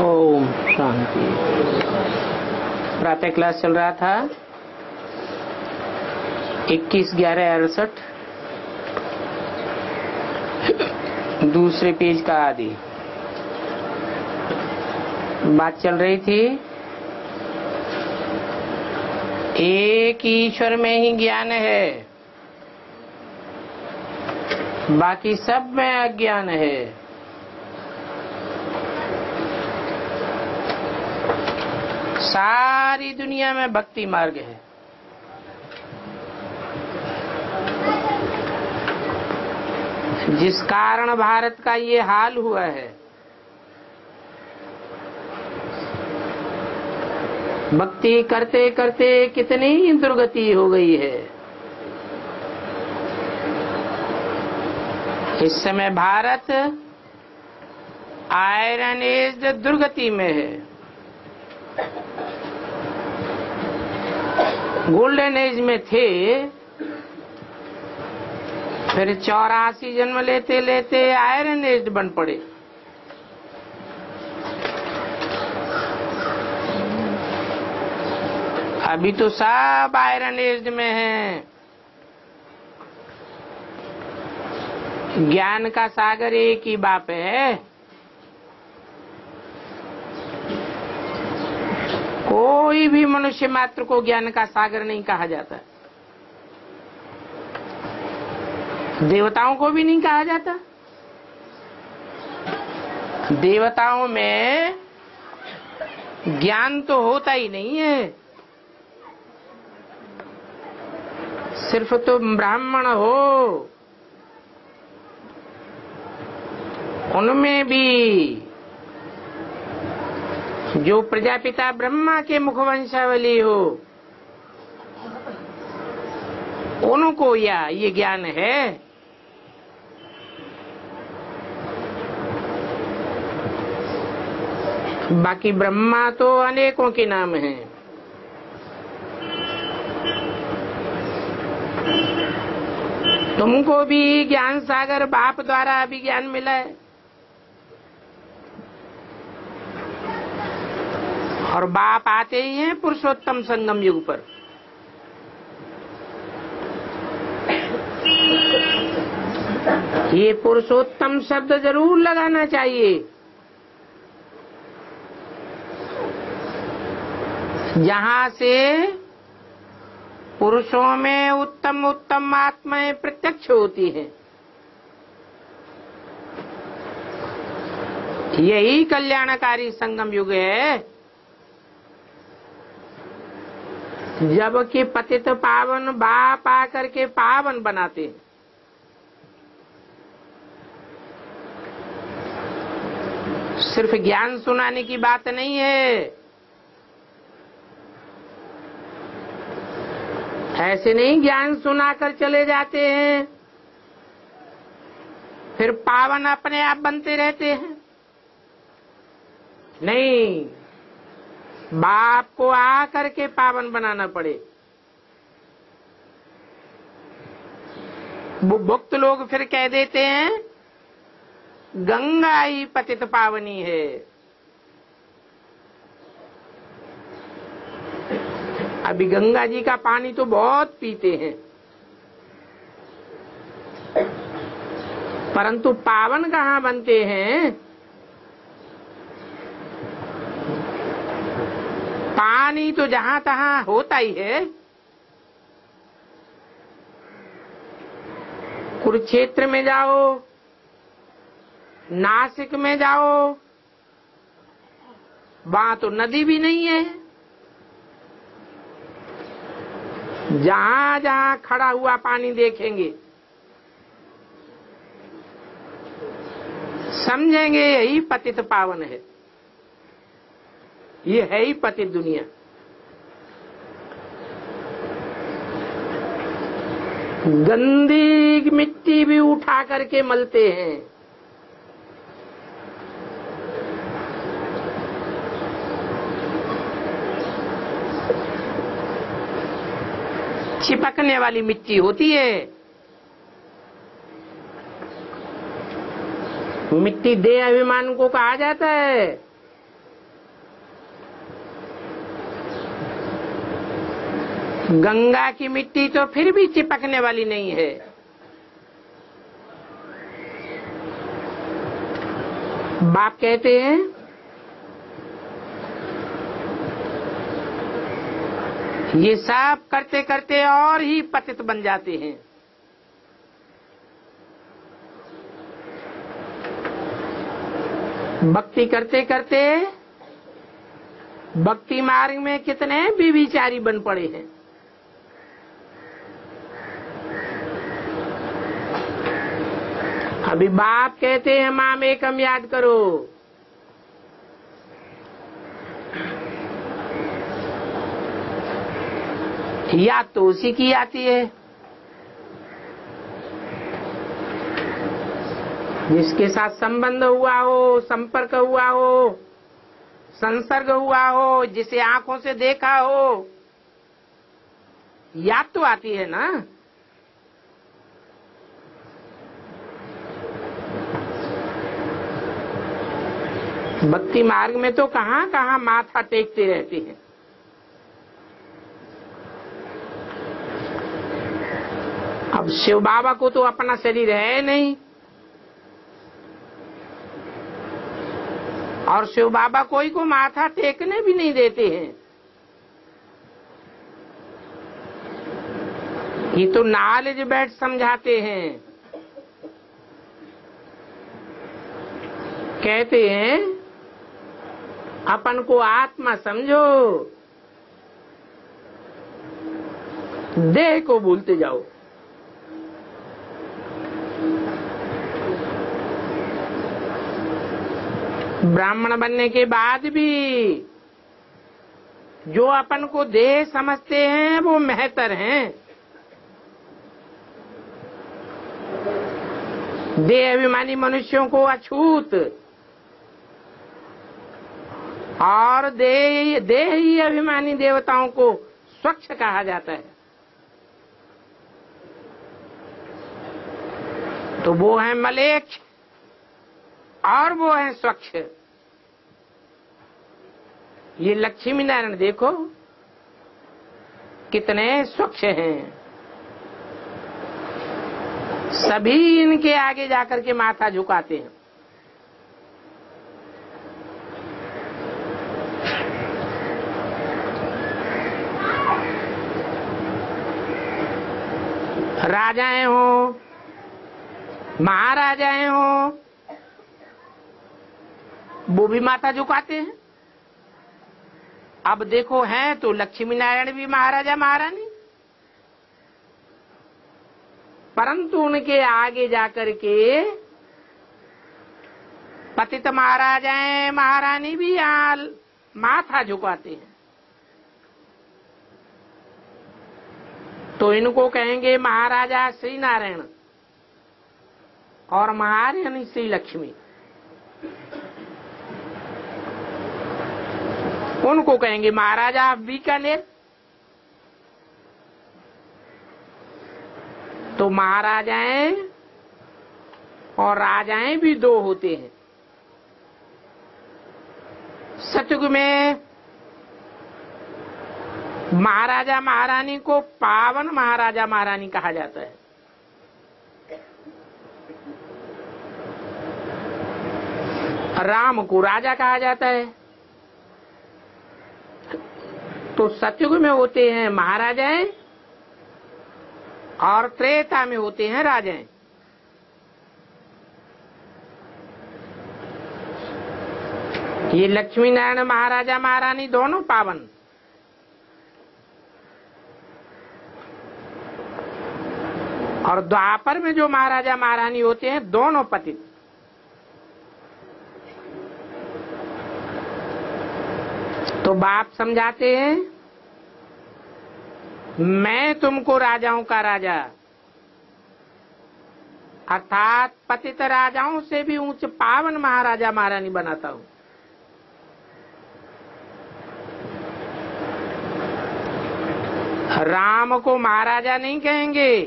ओम शांति। प्रातः क्लास चल रहा था 21/11/68 दूसरे पेज का आदि बात चल रही थी। एक ईश्वर में ही ज्ञान है, बाकी सब में अज्ञान है। सारी दुनिया में भक्ति मार्ग है। जिस कारण भारत का ये हाल हुआ है, भक्ति करते करते कितनी दुर्गति हो गई है। इस समय भारत आयरन एज दुर्गति में है। गोल्डन एज में थे, फिर 84 जन्म लेते लेते आयरन एज बन पड़े। अभी तो सब आयरन एज में हैं। ज्ञान का सागर एक ही बाप है। कोई भी मनुष्य मात्र को ज्ञान का सागर नहीं कहा जाता। देवताओं को भी नहीं कहा जाता। देवताओं में ज्ञान तो होता ही नहीं है। सिर्फ तो ब्राह्मण हो, उनमें भी जो प्रजापिता ब्रह्मा के मुखवंशावली हो, उनको ये ज्ञान है। बाकी ब्रह्मा तो अनेकों के नाम हैं। तुमको भी ज्ञान सागर बाप द्वारा अभी ज्ञान मिला है, और बाप आते ही हैं पुरुषोत्तम संगम युग पर। ये पुरुषोत्तम शब्द जरूर लगाना चाहिए। जहां से पुरुषों में उत्तम उत्तम आत्माएं प्रत्यक्ष होती हैं। यही कल्याणकारी संगम युग है, जबकि पतित पावन बाप आकर के पावन बनाते हैं। सिर्फ ज्ञान सुनाने की बात नहीं है। ऐसे नहीं ज्ञान सुनाकर चले जाते हैं, फिर पावन अपने आप बनते रहते हैं। नहीं, बाप को आकर के पावन बनाना पड़े। भक्त लोग फिर कह देते हैं गंगा ही पतित पावनी है। अभी गंगा जी का पानी तो बहुत पीते हैं, परंतु पावन कहाँ बनते हैं? पानी तो जहां तहां होता ही है। कुरुक्षेत्र में जाओ, नासिक में जाओ, वहां तो नदी भी नहीं है। जहां जहां खड़ा हुआ पानी देखेंगे, समझेंगे यही पतित पावन है। ये है ही पतित दुनिया। गंदी मिट्टी भी उठा करके मलते हैं। चिपकने वाली मिट्टी होती है। मिट्टी देह अभिमान को कहा जाता है। गंगा की मिट्टी तो फिर भी चिपकने वाली नहीं है। बाप कहते हैं ये सब करते करते और ही पतित बन जाते हैं। भक्ति करते करते भक्ति मार्ग में कितने व्यभिचारी बन पड़े हैं। अभी बाप कहते हैं माम एकम याद करो। याद तो उसी की आती है जिसके साथ संबंध हुआ हो, संपर्क हुआ हो, संसर्ग हुआ हो, जिसे आंखों से देखा हो। याद तो आती है ना। भक्ति मार्ग में तो कहां कहां माथा टेकते रहते हैं। अब शिव बाबा को तो अपना शरीर है नहीं, और शिव बाबा कोई को माथा टेकने भी नहीं देते हैं। ये तो नॉलेज बैठ समझाते हैं। कहते हैं अपन को आत्मा समझो, देह को भूलते जाओ। ब्राह्मण बनने के बाद भी जो अपन को देह समझते हैं वो मेहतर हैं। देह अभिमानी मनुष्यों को अछूत और देह ही अभिमानी देवताओं को स्वच्छ कहा जाता है। तो वो है मलेच्छ और वो है स्वच्छ। ये लक्ष्मी नारायण देखो कितने स्वच्छ हैं। सभी इनके आगे जाकर के माथा झुकाते हैं। राजाएं हो, महाराजाएं हो, वो भी माथा झुकाते हैं। अब देखो हैं तो लक्ष्मी नारायण भी महाराजा महारानी, परंतु उनके आगे जाकर के पतित महाराजाएं महारानी भी यहाँ माथा झुकाते हैं। तो इनको कहेंगे महाराजा श्री नारायण और महारानी श्री लक्ष्मी। उनको कहेंगे महाराजा बीकानेर। तो महाराजाएं और राजाएं भी दो होते हैं। सतयुग में महाराजा महारानी को पावन महाराजा महारानी कहा जाता है। राम को राजा कहा जाता है। तो सतयुग में होते हैं महाराजाएं और त्रेता में होते हैं राजाएं। ये लक्ष्मी नारायण महाराजा महारानी दोनों पावन, और द्वापर में जो महाराजा महारानी होते हैं दोनों पतित। तो बाप समझाते हैं मैं तुमको राजाओं का राजा अर्थात पतित राजाओं से भी ऊंच पावन महाराजा महारानी बनाता हूं। राम को महाराजा नहीं कहेंगे,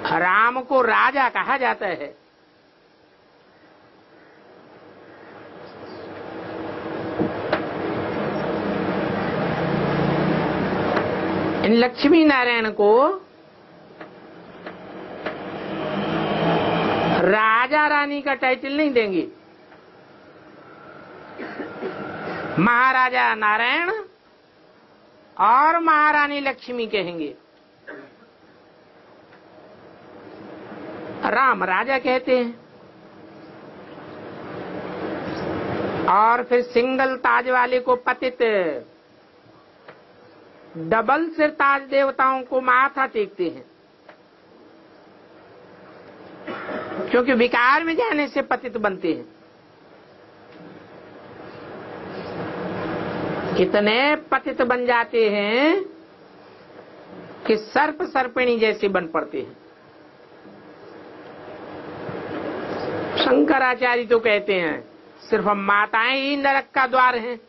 राम को राजा कहा जाता है। इन लक्ष्मी नारायण को राजा रानी का टाइटल नहीं देंगे, महाराजा नारायण और महारानी लक्ष्मी कहेंगे। राम राजा कहते हैं, और फिर सिंगल ताज वाले को पतित, डबल सिर ताज देवताओं को माथा टेकते हैं, क्योंकि विकार में जाने से पतित बनते हैं। कितने पतित बन जाते हैं कि सर्प सर्पिणी जैसे बन पड़ते हैं। शंकराचार्य तो कहते हैं सिर्फ हम माताएं ही नरक का द्वार हैं,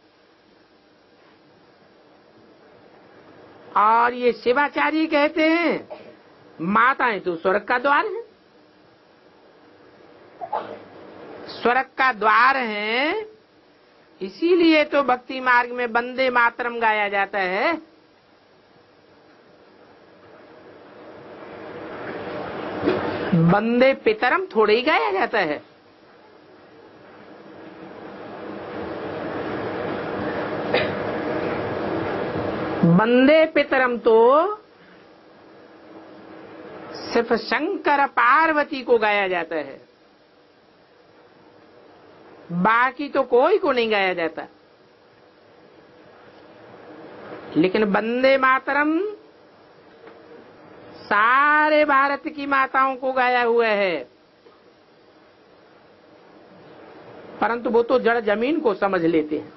और ये शिवाचार्य कहते हैं माताएं तो स्वर्ग का द्वार हैं। स्वर्ग का द्वार है, इसीलिए तो भक्ति मार्ग में वंदे मातरम गाया जाता है। वंदे पितरम थोड़े ही गाया जाता है। वंदे पितरम तो सिर्फ शंकर पार्वती को गाया जाता है, बाकी तो कोई को नहीं गाया जाता। लेकिन वंदे मातरम सारे भारत की माताओं को गाया हुआ है, परंतु वो तो जड़ जमीन को समझ लेते हैं।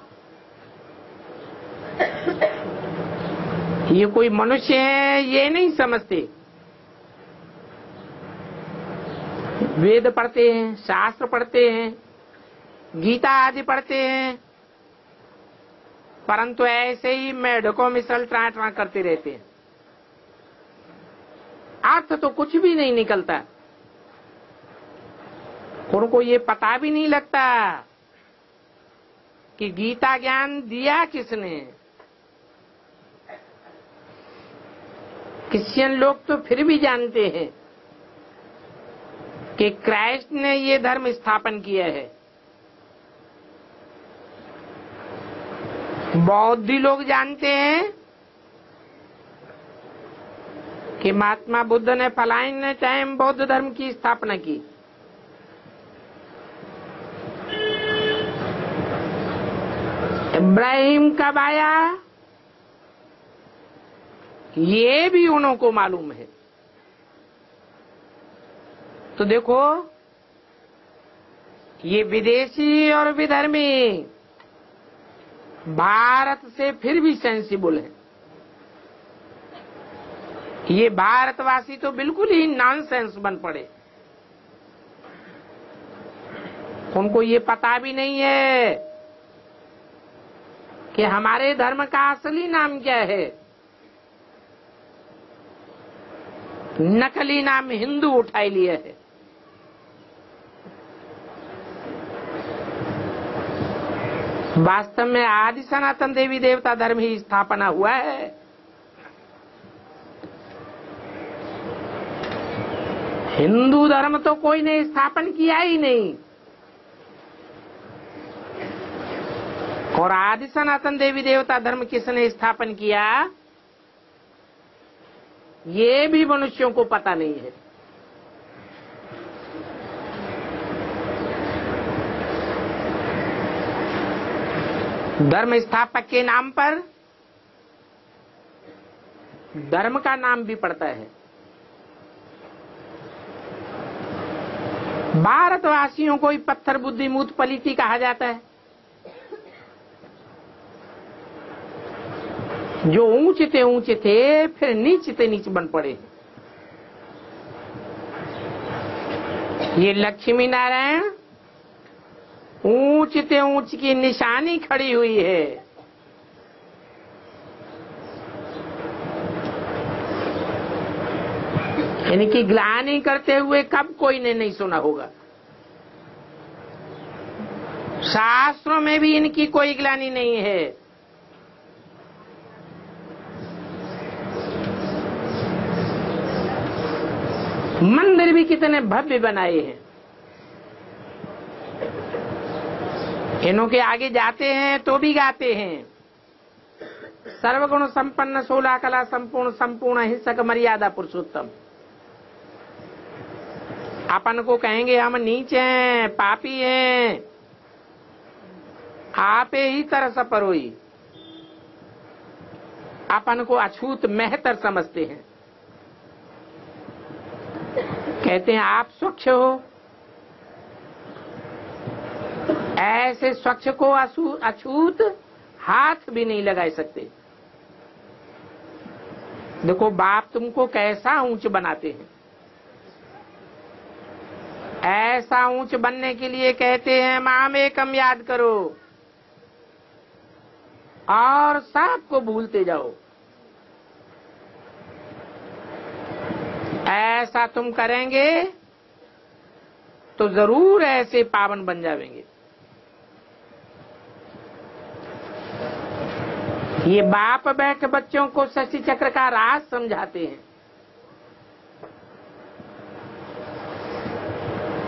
ये कोई मनुष्य है ये नहीं समझते। वेद पढ़ते हैं, शास्त्र पढ़ते हैं, गीता आदि पढ़ते हैं, परंतु ऐसे ही मेढकों मिसल ट्रा ट्रा करते रहते हैं। अर्थ तो कुछ भी नहीं निकलता। उनको ये पता भी नहीं लगता कि गीता ज्ञान दिया किसने। क्रिश्चियन लोग तो फिर भी जानते हैं कि क्राइस्ट ने ये धर्म स्थापन किया है। बौद्धी लोग जानते हैं कि महात्मा बुद्ध ने फलाने टाइम बौद्ध धर्म की स्थापना की। इब्राहिम कब आया ये भी उनको मालूम है। तो देखो, ये विदेशी और विधर्मी भारत से फिर भी सेंसिबल है। ये भारतवासी तो बिल्कुल ही नॉनसेंस बन पड़े। उनको ये पता भी नहीं है कि हमारे धर्म का असली नाम क्या है। नकली नाम हिंदू उठाई लिया है। वास्तव में आदि सनातन देवी देवता धर्म ही स्थापना हुआ है। हिंदू धर्म तो कोई ने स्थापन किया ही नहीं, और आदि सनातन देवी देवता धर्म किसने स्थापन किया ये भी मनुष्यों को पता नहीं है। धर्म स्थापक के नाम पर धर्म का नाम भी पड़ता है। भारतवासियों को ही पत्थर बुद्धि मूत पलीती कहा जाता है। जो ऊंचे थे फिर नीचे नीच बन पड़े। ये लक्ष्मी नारायण ऊंच की निशानी खड़ी हुई है। इनकी ग्लानि करते हुए कब कोई ने नहीं सुना होगा। शास्त्रों में भी इनकी कोई ग्लानि नहीं है। मंदिर भी कितने भव्य बनाए हैं। इन्हों के आगे जाते हैं तो भी गाते हैं, सर्वगुण संपन्न 16 कला संपूर्ण संपूर्ण हिंसक मर्यादा पुरुषोत्तम। अपन को कहेंगे हम नीच हैं, पापी हैं, आपे ही तरस परोई। अपन को अछूत महतर समझते हैं, कहते हैं आप स्वच्छ हो। ऐसे स्वच्छ को अछूत हाथ भी नहीं लगा सकते। देखो बाप तुमको कैसा ऊंच बनाते हैं। ऐसा ऊंच बनने के लिए कहते हैं माम एकम याद करो और सबको भूलते जाओ। ऐसा तुम करेंगे तो जरूर ऐसे पावन बन जाएंगे। ये बाप बैठ बच्चों को शशि चक्र का राज समझाते हैं।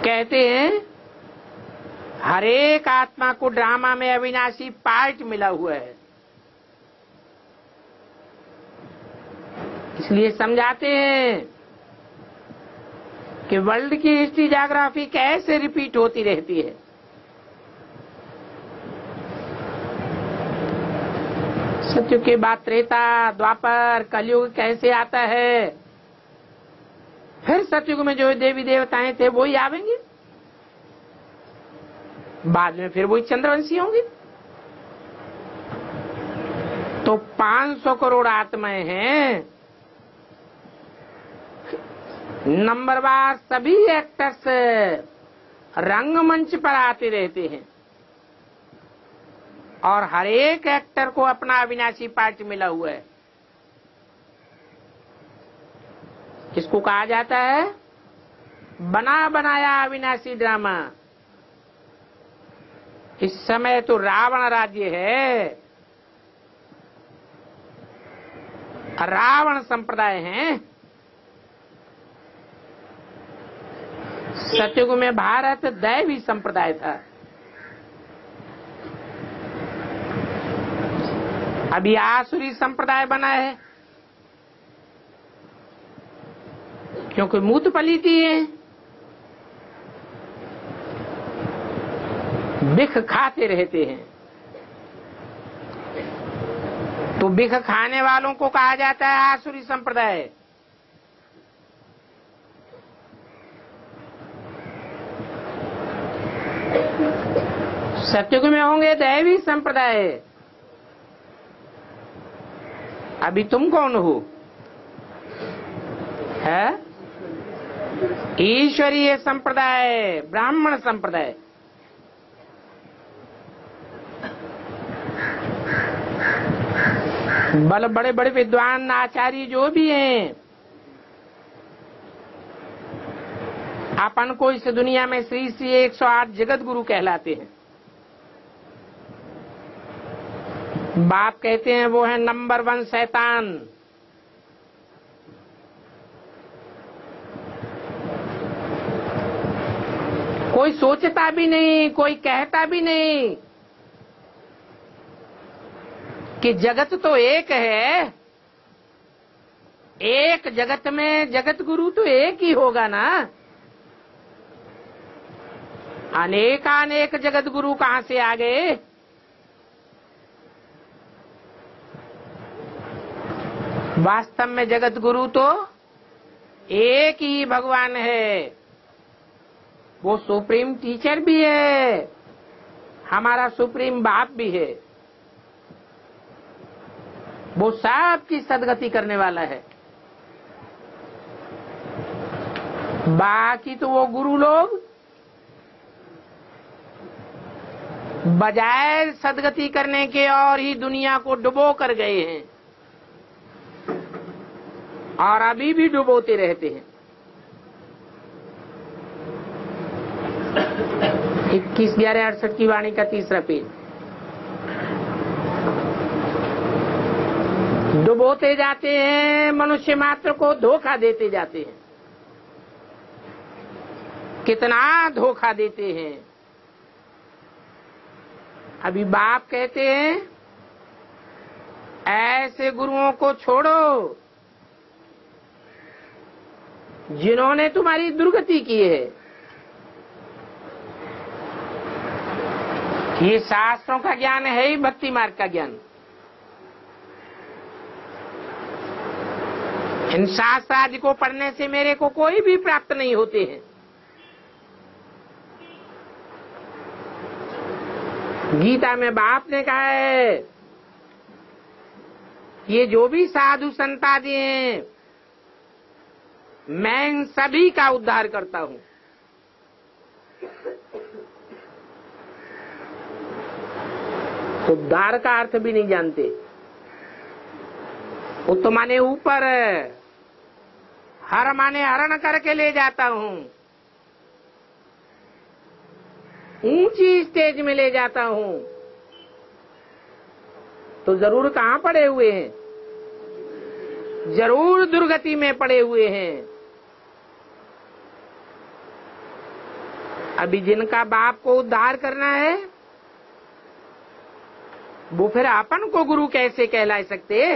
कहते हैं हर एक आत्मा को ड्रामा में अविनाशी पार्ट मिला हुआ है, इसलिए समझाते हैं कि वर्ल्ड की हिस्ट्री ज्योग्राफी कैसे रिपीट होती रहती है। सत्युग के बाद त्रेता द्वापर कलयुग कैसे आता है, फिर सत्युग में जो देवी देवताएं थे वही आवेंगे, बाद में फिर वही चंद्रवंशी होंगे। तो 500 करोड़ आत्माएं हैं। नंबरवार सभी एक्टर्स रंगमंच पर आते रहते हैं और हर एक एक्टर को अपना अविनाशी पार्ट मिला हुआ है। इसको कहा जाता है बना बनाया अविनाशी ड्रामा। इस समय तो रावण राज्य है, रावण संप्रदाय है। सतयुग में भारत दैवी संप्रदाय था। अभी आसुरी संप्रदाय बना है, क्योंकि मूत पलीती है, बिख खाते रहते हैं। तो बिख खाने वालों को कहा जाता है आसुरी संप्रदाय। सतयुग में होंगे दैवी संप्रदाय। अभी तुम कौन हो? है ईश्वरीय संप्रदाय, ब्राह्मण संप्रदाय। बड़े बड़े विद्वान आचार्य जो भी हैं, अपन को इस दुनिया में श्री श्री 108 जगत गुरु कहलाते हैं। बाप कहते हैं वो है नंबर 1 शैतान। कोई सोचता भी नहीं, कोई कहता भी नहीं कि जगत तो एक है, एक जगत में जगत गुरु तो एक ही होगा ना। अनेकानेक जगत गुरु कहां से आ गए? वास्तव में जगत गुरु तो एक ही भगवान है। वो सुप्रीम टीचर भी है, हमारा सुप्रीम बाप भी है। वो सबकी सदगति करने वाला है। बाकी तो वो गुरु लोग बजाय सदगति करने के और ही दुनिया को डुबो कर गए हैं और अभी भी डुबोते रहते हैं। 21/11/68 की वाणी का 3रा पेज। डुबोते जाते हैं, मनुष्य मात्र को धोखा देते जाते हैं। कितना धोखा देते हैं। अभी बाप कहते हैं ऐसे गुरुओं को छोड़ो जिन्होंने तुम्हारी दुर्गति की है। ये शास्त्रों का ज्ञान है ही भक्ति मार्ग का ज्ञान। इन शास्त्र आदि को पढ़ने से मेरे को कोई भी प्राप्त नहीं होते हैं। गीता में बाप ने कहा है ये जो भी साधु संत आदि हैं मैं इन सभी का उद्धार करता हूं। उद्धार का अर्थ भी नहीं जानते। वो तो माने ऊपर हर माने हरण करके ले जाता हूं, ऊंची स्टेज में ले जाता हूं। तो जरूर कहां पड़े हुए हैं? जरूर दुर्गति में पड़े हुए हैं। अभी जिनका बाप को उद्धार करना है वो फिर अपन को गुरु कैसे कहला सकते?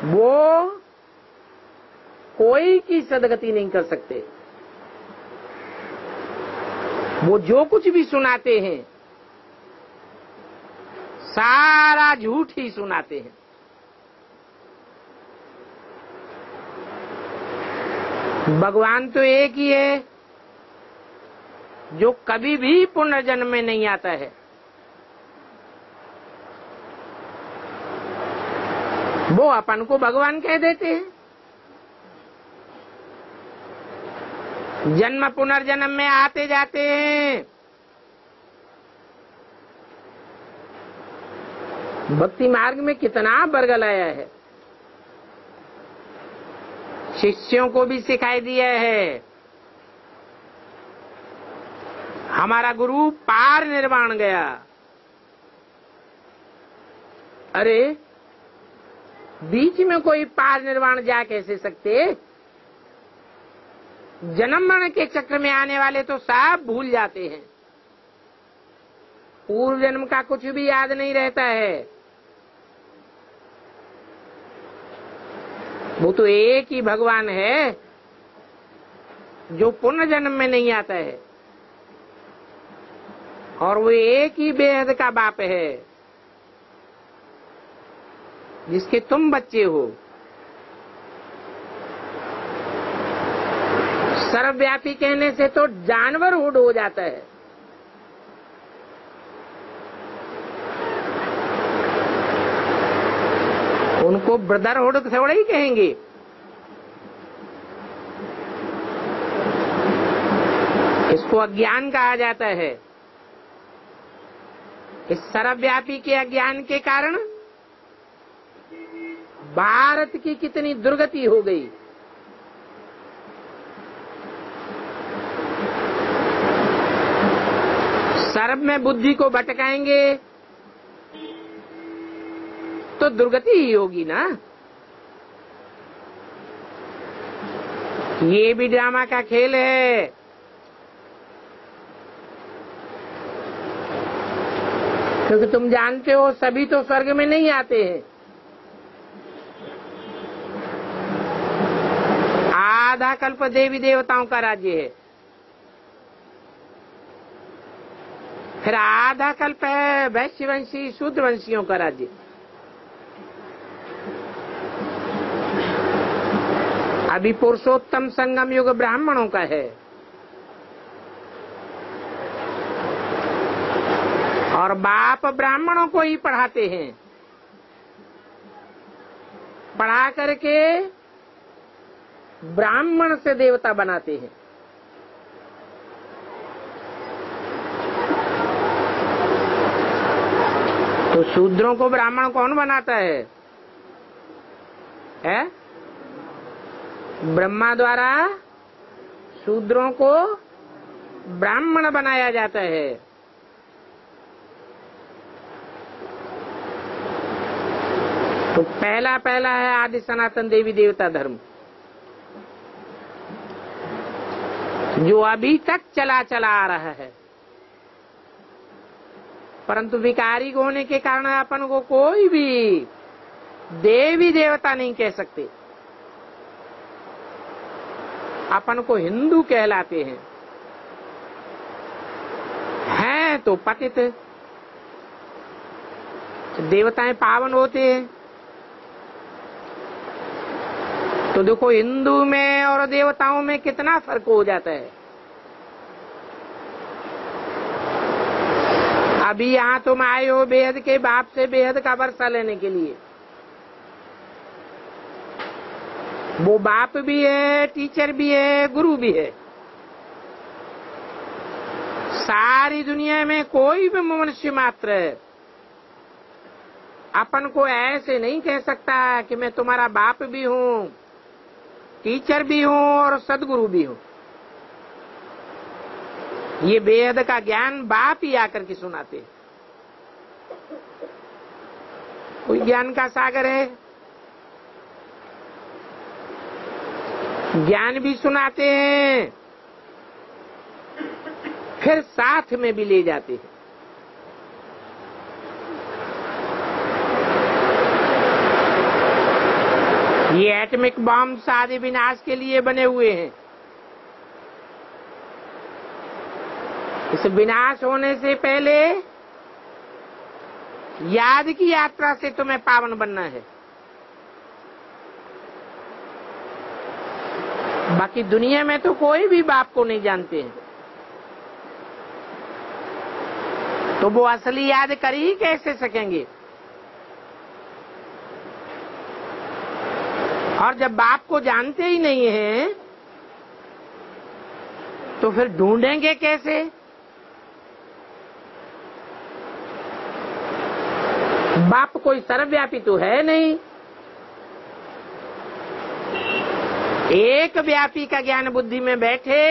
वो कोई की सदगति नहीं कर सकते। वो जो कुछ भी सुनाते हैं सारा झूठ ही सुनाते हैं। भगवान तो एक ही है जो कभी भी पुनर्जन्म में नहीं आता है। वो अपन को भगवान कह देते हैं। जन्म पुनर्जन्म में आते जाते हैं। भक्ति मार्ग में कितना बरगलाया है। शिष्यों को भी सिखाई दिया है। हमारा गुरु पार निर्वाण गया। अरे बीच में कोई पार निर्वाण जा कैसे सकते? जन्म मरण के चक्र में आने वाले तो सब भूल जाते हैं। पूर्व जन्म का कुछ भी याद नहीं रहता है। वो तो एक ही भगवान है जो पुनर्जन्म में नहीं आता है और वो एक ही बेहद का बाप है जिसके तुम बच्चे हो। सर्वव्यापी कहने से तो जानवर हुड हो जाता है। उनको ब्रदरहुड थोड़ा ही कहेंगे। इसको अज्ञान कहा जाता है। इस सर्वव्यापी के अज्ञान के कारण भारत की कितनी दुर्गति हो गई। सर्व में बुद्धि को भटकाएंगे तो दुर्गति ही होगी ना। ये भी ड्रामा का खेल है। क्योंकि तुम जानते हो सभी तो स्वर्ग में नहीं आते हैं। आधा कल्प देवी देवताओं का राज्य है, फिर आधा कल्प है वैश्यवंशी शूद्रवंशियों का राज्य। अभी पुरुषोत्तम संगम युग ब्राह्मणों का है और बाप ब्राह्मणों को ही पढ़ाते हैं। पढ़ा करके ब्राह्मण से देवता बनाते हैं। तो शूद्रों को ब्राह्मण कौन बनाता है? ब्रह्मा द्वारा शूद्रों को ब्राह्मण बनाया जाता है। तो पहला है आदि सनातन देवी देवता धर्म। जो अभी तक चला चला आ रहा है, परंतु विकारी होने के कारण अपन को कोई भी देवी देवता नहीं कह सकते। अपन को हिंदू कहलाते हैं तो पतित। देवताएं पावन होते हैं, तो देखो हिंदू में और देवताओं में कितना फर्क हो जाता है। अभी यहाँ तुम आए हो बेहद के बाप से बेहद का वर्षा लेने के लिए। वो बाप भी है, टीचर भी है, गुरु भी है। सारी दुनिया में कोई भी मनुष्य मात्र अपन को ऐसे नहीं कह सकता कि मैं तुम्हारा बाप भी हूँ, टीचर भी हूँ और सदगुरु भी हूँ। ये वेद का ज्ञान बाप ही आकर के सुनाते हैं। कोई ज्ञान का सागर है, ज्ञान भी सुनाते हैं, फिर साथ में भी ले जाते हैं। ये एटॉमिक बम सारे विनाश के लिए बने हुए हैं। इस विनाश होने से पहले याद की यात्रा से तुम्हें पावन बनना है। बाकी दुनिया में तो कोई भी बाप को नहीं जानते हैं, तो वो असली याद कर ही कैसे सकेंगे। और जब बाप को जानते ही नहीं हैं, तो फिर ढूंढेंगे कैसे। बाप कोई सर्वव्यापी तो है नहीं। एक व्यापी का ज्ञान बुद्धि में बैठे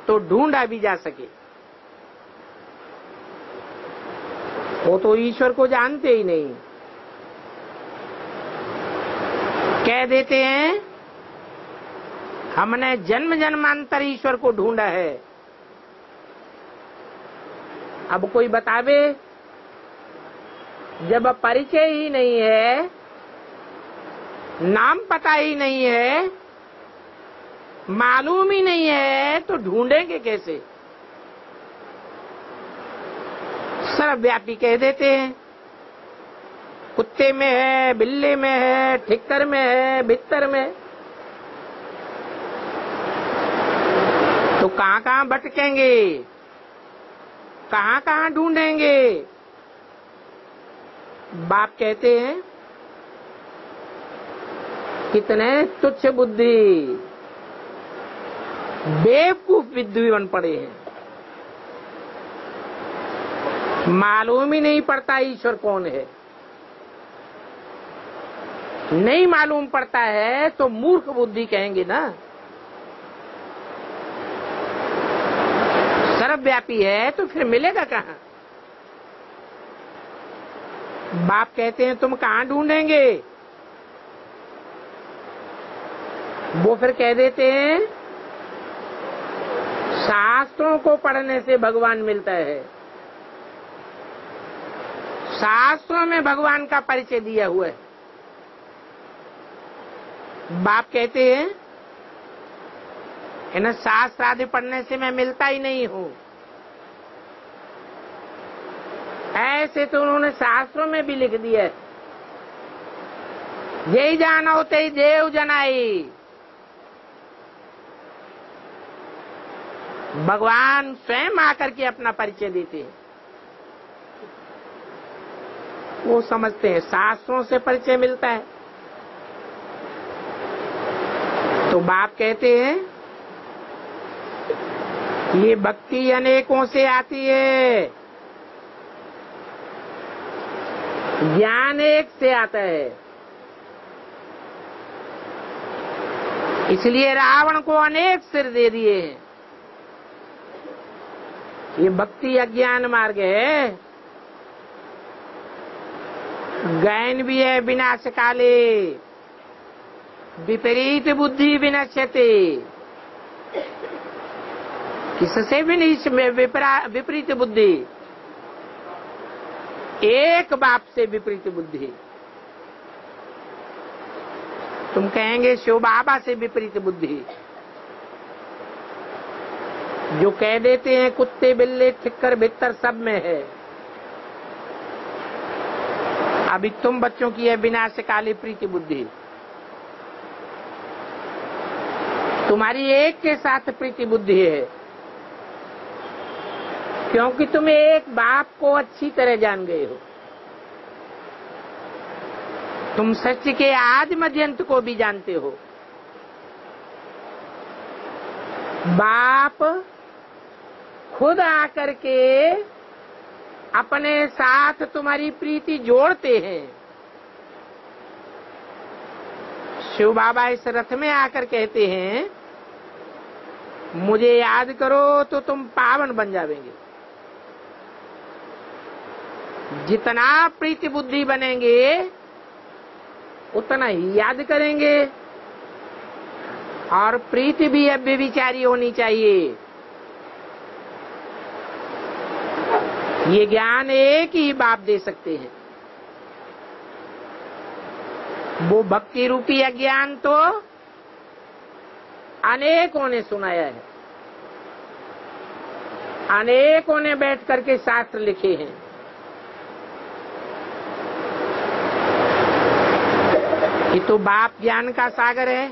तो ढूंढा भी जा सके। वो तो ईश्वर को जानते ही नहीं। कह देते हैं हमने जन्म जन्मांतर ईश्वर को ढूंढा है। अब कोई बतावे, जब परिचय ही नहीं है, नाम पता ही नहीं है, मालूम ही नहीं है, तो ढूंढेंगे कैसे। सर्वव्यापी कह देते हैं, कुत्ते में है, बिल्ली में है, ठिक्कर में है, भित्तर में। तो कहां कहां भटकेंगे, कहां कहां ढूंढेंगे। बाप कहते हैं कितने तुच्छ बुद्धि बेवकूफ विद्वान पड़े हैं। मालूम ही नहीं पड़ता ईश्वर कौन है। नहीं मालूम पड़ता है तो मूर्ख बुद्धि कहेंगे ना। सर्वव्यापी है तो फिर मिलेगा कहां। बाप कहते हैं तुम कहां ढूंढेंगे। वो फिर कह देते हैं शास्त्रों को पढ़ने से भगवान मिलता है। शास्त्रों में भगवान का परिचय दिया हुआ है। बाप कहते हैं इन शास्त्र आदि पढ़ने से मैं मिलता ही नहीं हूं। ऐसे तो उन्होंने शास्त्रों में भी लिख दिया है, यही जानो ते देव जनाई। भगवान स्वयं आकर के अपना परिचय देते हैं। वो समझते हैं शास्त्रों से परिचय मिलता है। तो बाप कहते हैं ये भक्ति अनेकों से आती है, ज्ञान एक से आता है। इसलिए रावण को अनेक सिर दे दिए हैं। ये भक्ति अज्ञान मार्ग है। गैन भी है विनाश काले, विपरीत बुद्धि विनश्यते। किससे विपरीत बुद्धि? एक बाप से विपरीत बुद्धि। तुम कहेंगे शिव बाबा से विपरीत बुद्धि। जो कह देते हैं कुत्ते बिल्ले ठिक्कर भित्तर सब में है। अभी तुम बच्चों की है विनाशकाली प्रीति बुद्धि। तुम्हारी एक के साथ प्रीति बुद्धि है, क्योंकि तुम एक बाप को अच्छी तरह जान गए हो। तुम सच के आदि मध्यंत को भी जानते हो। बाप खुद आकर के अपने साथ तुम्हारी प्रीति जोड़ते हैं। शिव बाबा इस रथ में आकर कहते हैं मुझे याद करो तो तुम पावन बन जाओगे। जितना प्रीति बुद्धि बनेंगे उतना ही याद करेंगे। और प्रीति भी अव्यभिचारी होनी चाहिए। ये ज्ञान एक ही बाप दे सकते हैं। वो भक्ति रूपी अज्ञान तो अनेकों ने सुनाया है, अनेकों ने बैठ करके शास्त्र लिखे हैं। ये तो बाप ज्ञान का सागर है,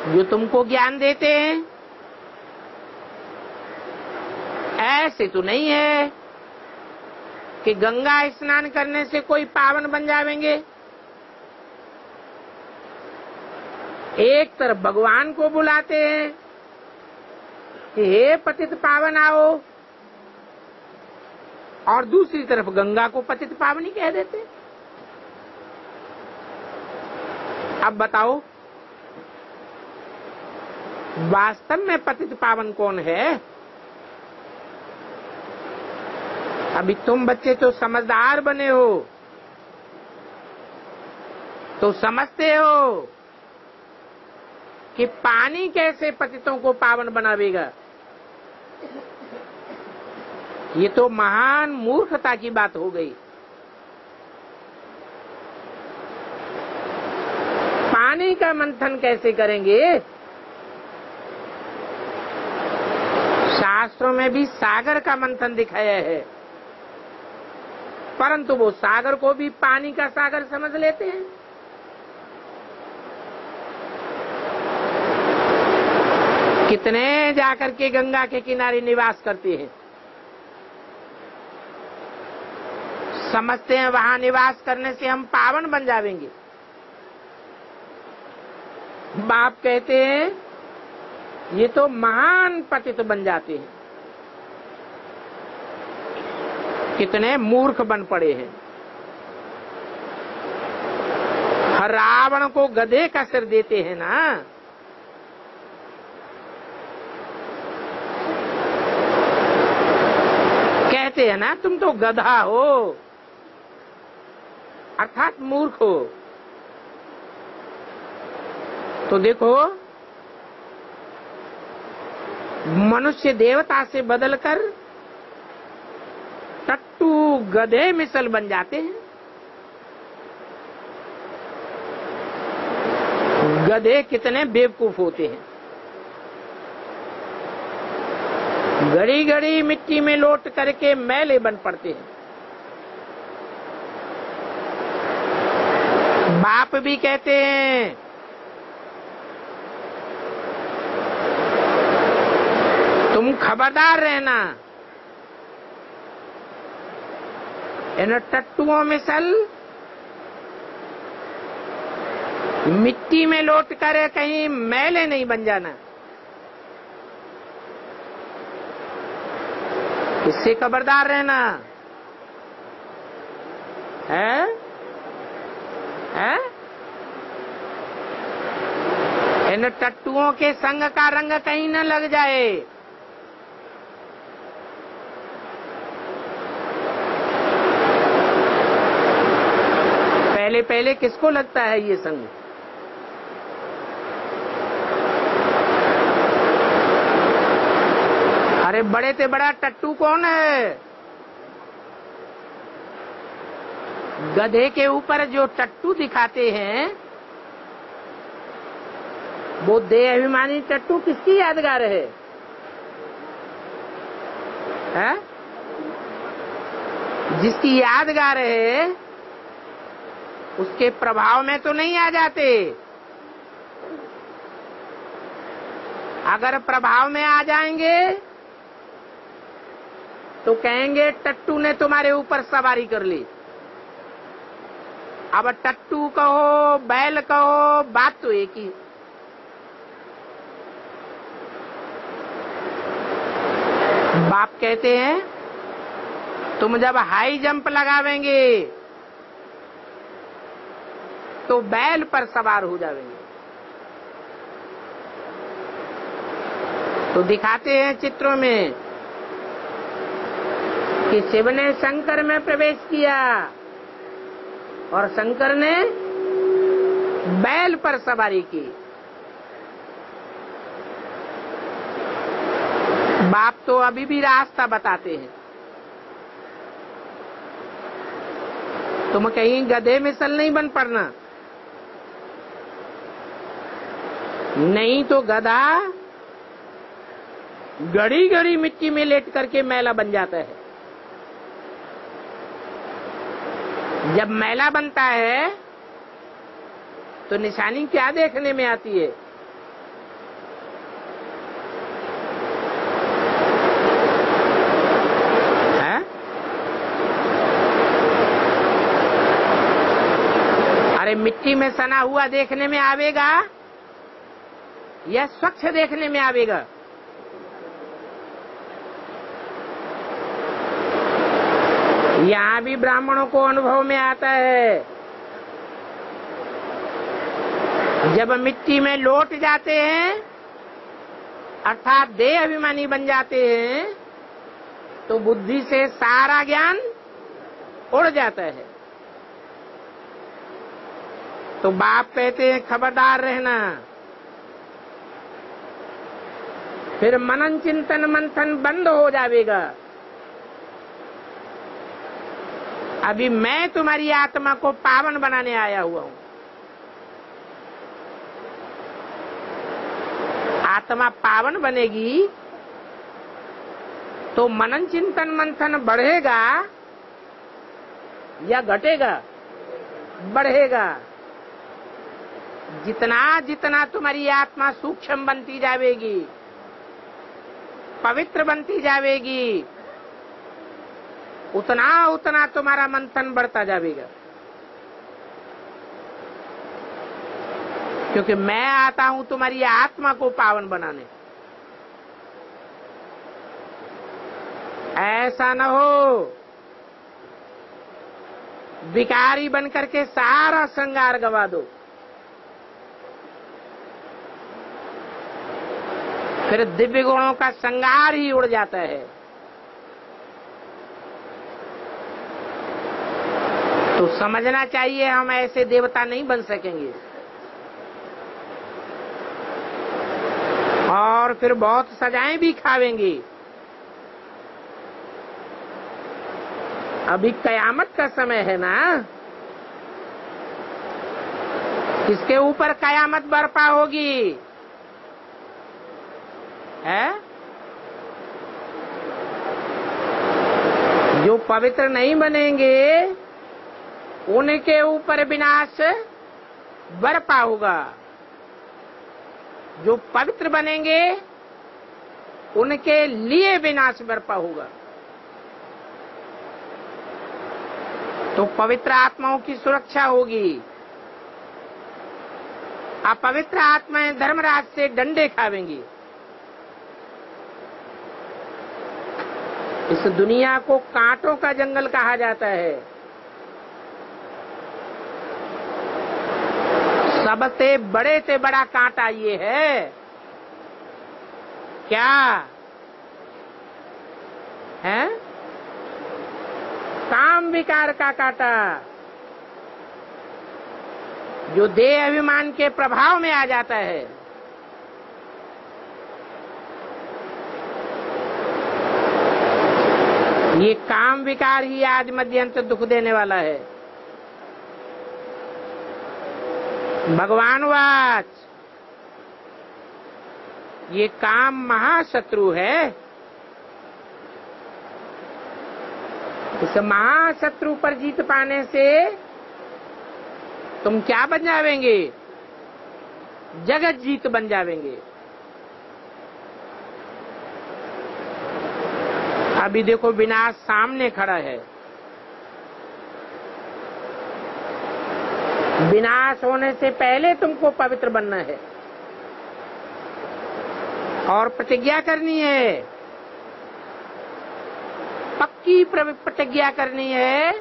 जो तुमको ज्ञान देते हैं। ऐसे तो नहीं है कि गंगा स्नान करने से कोई पावन बन जाएंगे। एक तरफ भगवान को बुलाते हैं कि हे पतित पावन आओ, और दूसरी तरफ गंगा को पतित पावनी कह देते। अब बताओ वास्तव में पतित पावन कौन है? अभी तुम बच्चे तो समझदार बने हो, तो समझते हो कि पानी कैसे पतितों को पावन बनावेगा। ये तो महान मूर्खता की बात हो गई। पानी का मंथन कैसे करेंगे? शास्त्रों में भी सागर का मंथन दिखाया है, परंतु वो सागर को भी पानी का सागर समझ लेते हैं। कितने जाकर के गंगा के किनारे निवास करते हैं, समझते हैं वहां निवास करने से हम पावन बन जाएंगे। बाप कहते हैं ये तो महान पतित बन जाते हैं। कितने मूर्ख बन पड़े हैं। हर रावण को गधे का सिर देते हैं ना। कहते हैं ना तुम तो गधा हो, अर्थात मूर्ख हो। तो देखो मनुष्य देवता से बदलकर टट्टू गधे मिसल बन जाते हैं। गधे कितने बेवकूफ होते हैं। घड़ी घड़ी मिट्टी में लोट करके मैले बन पड़ते हैं। बाप भी कहते हैं तुम खबरदार रहना, इन टट्टुओं में सल मिट्टी में लौट कर कहीं मैले नहीं बन जाना। इससे खबरदार रहना है? इन टट्टुओं के संग का रंग कहीं न लग जाए। पहले पहले किसको लगता है ये संग? अरे बड़े से बड़ा टट्टू कौन है? गधे के ऊपर जो टट्टू दिखाते हैं वो देह अभिमानी टट्टू किसकी यादगार है? हैं? जिसकी यादगार है उसके प्रभाव में तो नहीं आ जाते। अगर प्रभाव में आ जाएंगे तो कहेंगे टट्टू ने तुम्हारे ऊपर सवारी कर ली। अब टट्टू कहो बैल कहो, बात तो एक ही। बाप कहते हैं तुम जब हाई जंप लगावेंगे तो बैल पर सवार हो जाएंगे। तो दिखाते हैं चित्रों में कि शिव ने शंकर में प्रवेश किया और शंकर ने बैल पर सवारी की। बाप तो अभी भी रास्ता बताते हैं। तुम कहीं गधे मिसल नहीं बन पड़ना, नहीं तो गधा गड़ी गड़ी मिट्टी में लेट करके मैला बन जाता है। जब मैला बनता है तो निशानी क्या देखने में आती है? अरे मिट्टी में सना हुआ देखने में आवेगा या स्वच्छ देखने में आवेगा? यहाँ भी ब्राह्मणों को अनुभव में आता है। जब मिट्टी में लौट जाते हैं अर्थात देह अभिमानी बन जाते हैं तो बुद्धि से सारा ज्ञान उड़ जाता है। तो बाप कहते हैं खबरदार रहना। फिर मनन चिंतन मंथन बंद हो जाएगा। अभी मैं तुम्हारी आत्मा को पावन बनाने आया हुआ हूं। आत्मा पावन बनेगी तो मनन चिंतन मंथन बढ़ेगा या घटेगा? बढ़ेगा। जितना जितना तुम्हारी आत्मा सूक्ष्म बनती जाएगी, पवित्र बनती जाएगी, उतना उतना तुम्हारा मंथन बढ़ता जाएगा। क्योंकि मैं आता हूं तुम्हारी आत्मा को पावन बनाने। ऐसा न हो भिखारी बनकर के सारा श्रृंगार गवा दो, फिर दिव्य गुणों का श्रृंगार ही उड़ जाता है। तो समझना चाहिए हम ऐसे देवता नहीं बन सकेंगे और फिर बहुत सजाएं भी खावेंगे। अभी कयामत का समय है ना, किसके ऊपर कयामत बर्पा होगी? है जो पवित्र नहीं बनेंगे उनके ऊपर विनाश बर्पा होगा। जो पवित्र बनेंगे उनके लिए विनाश बर्पा होगा। तो पवित्र आत्माओं की सुरक्षा होगी। अपवित्र आत्माएं धर्मराज से डंडे खावेंगी। इस दुनिया को कांटों का जंगल कहा जाता है। सबसे बड़े से बड़ा कांटा ये है क्या है? काम विकार का कांटा। जो देह अभिमान के प्रभाव में आ जाता है, ये काम विकार ही आज मध्यंतर दुख देने वाला है। भगवान वाच, ये काम महाशत्रु है। इस महाशत्रु पर जीत पाने से तुम क्या बन जावेंगे? जगत जीत बन जावेंगे। अभी देखो विनाश सामने खड़ा है। विनाश होने से पहले तुमको पवित्र बनना है और प्रतिज्ञा करनी है, पक्की प्रतिज्ञा करनी है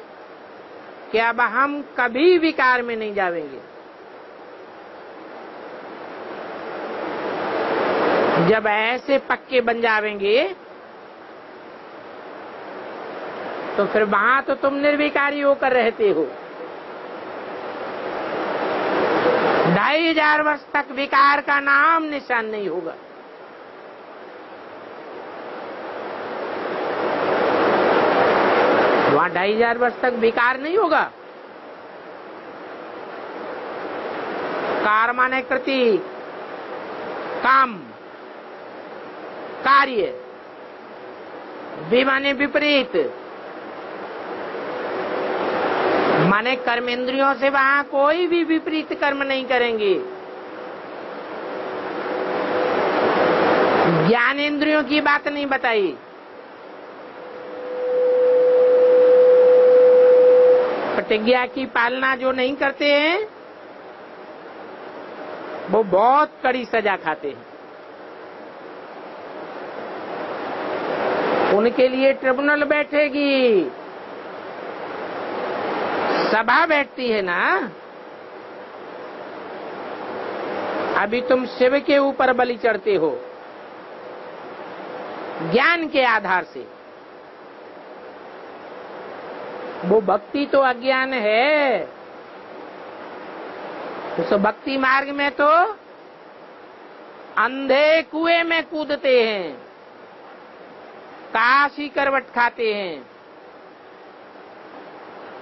कि अब हम कभी विकार में नहीं जावेंगे। जब ऐसे पक्के बन जावेंगे तो फिर वहां तो तुम निर्विकारी होकर रहते हो। 2500 वर्ष तक विकार का नाम निशान नहीं होगा। वहां 2500 वर्ष तक विकार नहीं होगा। कार माने कृति, काम, कार्य, माने विपरीत, माने कर्मेंद्रियों से वहां कोई भी विपरीत कर्म नहीं करेंगे। ज्ञानेंद्रियों की बात नहीं बताई। प्रतिज्ञा की पालना जो नहीं करते हैं वो बहुत कड़ी सजा खाते हैं। उनके लिए ट्रिब्यूनल बैठेगी, सभा बैठती है ना। अभी तुम शिव के ऊपर बलि चढ़ते हो ज्ञान के आधार से। वो भक्ति तो अज्ञान है। उस भक्ति मार्ग में तो अंधे कुएं में कूदते हैं, काशी करवट खाते हैं,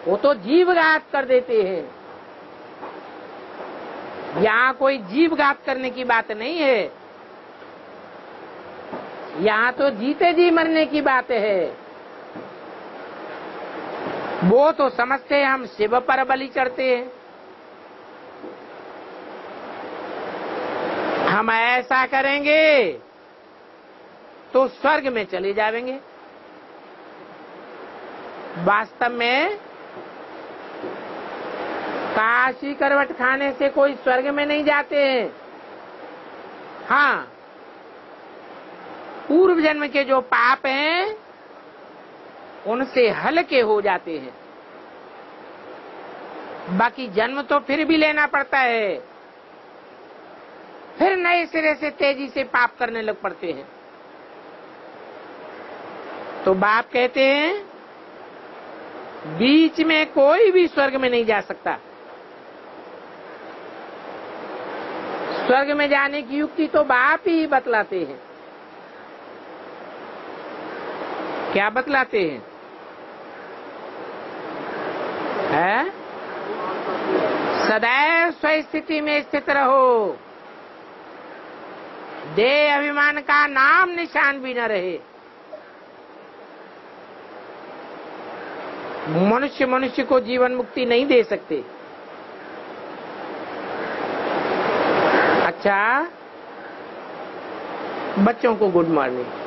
वो तो जीवघात कर देते हैं। यहाँ कोई जीवघात करने की बात नहीं है, यहाँ तो जीते जी मरने की बात है। वो तो समझते हैं हम शिव पर बलि चढ़ते हैं, हम ऐसा करेंगे तो स्वर्ग में चले जाएंगे। वास्तव में काशी करवट खाने से कोई स्वर्ग में नहीं जाते हैं। हाँ, पूर्व जन्म के जो पाप हैं उनसे हल्के हो जाते हैं। बाकी जन्म तो फिर भी लेना पड़ता है, फिर नए सिरे से तेजी से पाप करने लग पड़ते हैं। तो बाप कहते हैं बीच में कोई भी स्वर्ग में नहीं जा सकता। स्वर्ग में जाने की युक्ति तो बाप ही बतलाते हैं। क्या बतलाते हैं? सदैव स्वस्थिति में स्थित रहो, देह अभिमान का नाम निशान भी न रहे। मनुष्य को जीवन मुक्ति नहीं दे सकते। अच्छा, बच्चों को गुड मॉर्निंग।